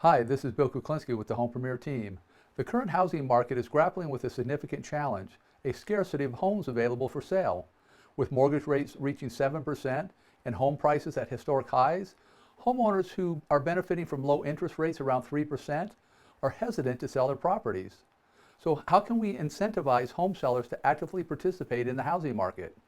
Hi, this is Bill Kuklinski with the Home Premier team. The current housing market is grappling with a significant challenge, a scarcity of homes available for sale. With mortgage rates reaching 7% and home prices at historic highs, homeowners who are benefiting from low interest rates around 3% are hesitant to sell their properties. So how can we incentivize home sellers to actively participate in the housing market?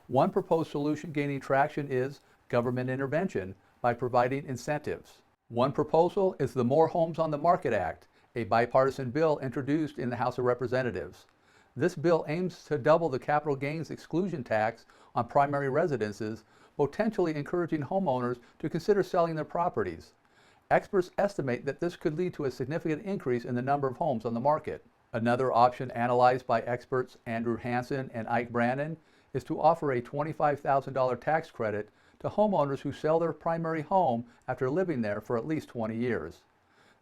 One proposed solution gaining traction is government intervention by providing incentives. One proposal is the More Homes on the Market Act, a bipartisan bill introduced in the House of Representatives. This bill aims to double the capital gains exclusion tax on primary residences, potentially encouraging homeowners to consider selling their properties. Experts estimate that this could lead to a significant increase in the number of homes on the market. Another option analyzed by experts Andrew Hansen and Ike Brannon is to offer a $25,000 tax credit to homeowners who sell their primary home after living there for at least 20 years.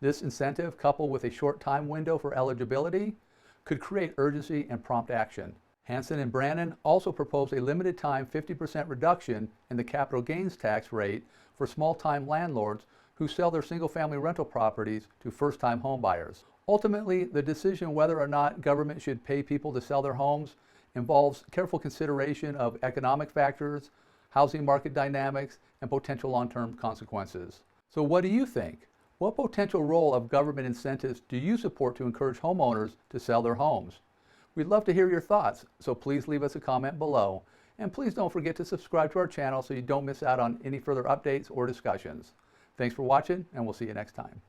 This incentive, coupled with a short time window for eligibility, could create urgency and prompt action. Hansen and Brannon also propose a limited time 50% reduction in the capital gains tax rate for small-time landlords who sell their single-family rental properties to first-time homebuyers. Ultimately, the decision whether or not government should pay people to sell their homes involves careful consideration of economic factors, housing market dynamics, and potential long-term consequences. So what do you think? What potential role of government incentives do you support to encourage homeowners to sell their homes? We'd love to hear your thoughts, so please leave us a comment below. And please don't forget to subscribe to our channel so you don't miss out on any further updates or discussions. Thanks for watching, and we'll see you next time.